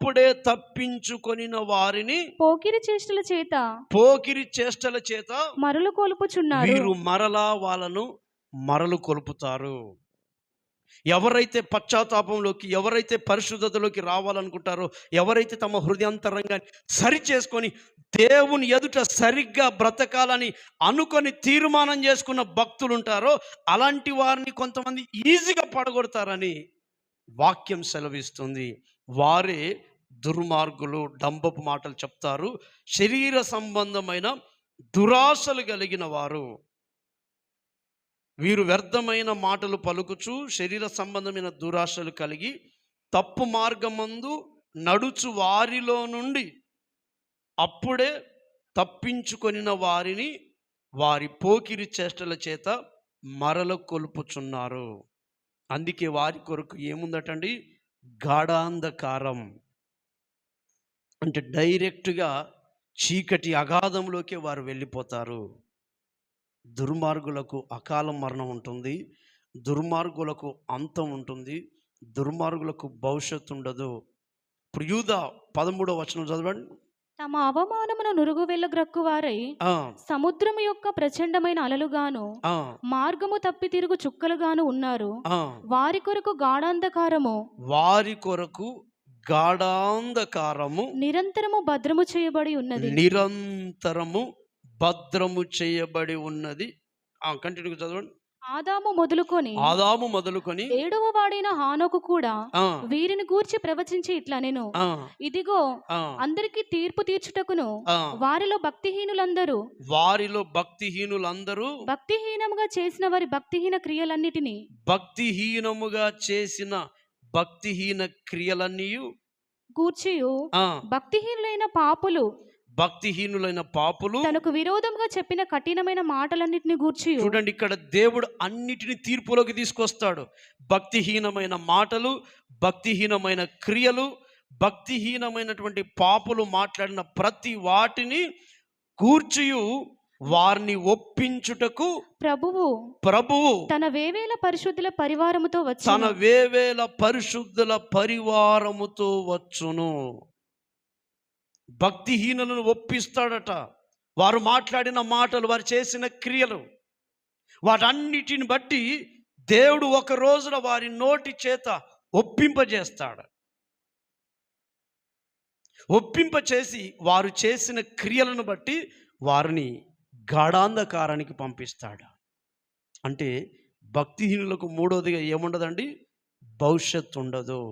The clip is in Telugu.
అప్పుడే తప్పించుకొనిన వారిని పోకిరి చేష్టల చేత మరలు కొలుపుచున్నారు. వీరు మరలా వాళ్ళను మరలు కొలుపుతారు. ఎవరైతే పశ్చాత్తాపంలోకి, ఎవరైతే పరిశుద్ధతలోకి రావాలనుకుంటారో, ఎవరైతే తమ హృదయాంతరంగాన్ని సరి చేసుకొని దేవుని ఎదుట సరిగ్గా బ్రతకాలని అనుకొని తీర్మానం చేసుకున్న భక్తులు ఉంటారో, అలాంటి వారిని కొంతమంది ఈజీగా పడగొడతారని వాక్యం సెలవిస్తుంది. వారే దుర్మార్గులు, డంబపు మాటలు చెప్తారు, శరీర సంబంధమైన దురాశలు కలిగిన వారు. వీరు వ్యర్థమైన మాటలు పలుకుచు శరీర సంబంధమైన దురాశలు కలిగి తప్పు మార్గమందు నడుచు వారిలో నుండి అప్పుడే తప్పించుకొనిన వారిని వారి పోకిరి చేష్టల చేత మరల కొలుపుచున్నారు. అందుకే వారి కొరకు ఏముందటండి? గాఢాంధకారం. అంటే డైరెక్ట్గా చీకటి అగాధంలోకి వారు వెళ్ళిపోతారు. దుర్మార్గులకు అకాల మరణం ఉంటుంది, దుర్మార్గులకు అంతం ఉంటుంది, దుర్మార్గులకు భవిష్యత్తు ఉండదు. ఇప్పుడు యూదా 13వ వచనం చదవండి. తమ అవమానమును నురుగు వెళ్ళగ్రక్కు వారై సముద్రము యొక్క ప్రచండమైన అలలుగాను మార్గము తప్పి తిరుగు చుక్కలుగాను ఉన్నారు. వారి కొరకు గాఢాంధకారము నిరంతరము భద్రము చేయబడి ఉన్నది. కంటిన్యూ చదవండి. ఆదాము మొదలుకొని 7వ వాడైన హానోకు కూడా వీరిని గూర్చి ప్రవచించి ఇట్లా నేను, ఇదిగో అందరికి తీర్పు తీర్చుటకును వారిలో భక్తిహీనులందరూ భక్తిహీనముగా చేసిన వారి భక్తిహీన క్రియలన్నిటిని గూర్చియు భక్తిహీనులైన పాపులు తనకు విరోధంగా చెప్పిన కఠినమైన మాటలన్నిటిని గూర్చి. చూడండి, ఇక్కడ దేవుడు అన్నిటిని తీర్పులోకి తీసుకొస్తాడు. భక్తిహీనమైన మాటలు, భక్తిహీనమైన క్రియలు, భక్తిహీనమైనటువంటి పాపులు మాట్లాడిన ప్రతి వాటిని గూర్చియు వారిని ఒప్పించుటకు ప్రభువు తన వేవేల పరిశుద్ధుల పరివారముతో వచ్చును. భక్తిహీనులను ఒప్పిస్తాడట. వారు మాట్లాడిన మాటలు, వారు చేసిన క్రియలు, వాటన్నిటిని బట్టి దేవుడు ఒక రోజున వారి నోటి చేత ఒప్పింపజేస్తాడు. ఒప్పింపచేసి వారు చేసిన క్రియలను బట్టి వారిని గాఢాంధకారానికి పంపిస్తాడు. అంటే భక్తిహీనులకు మూడోదిగా ఏముండదండి? భవిష్యత్తు ఉండదు.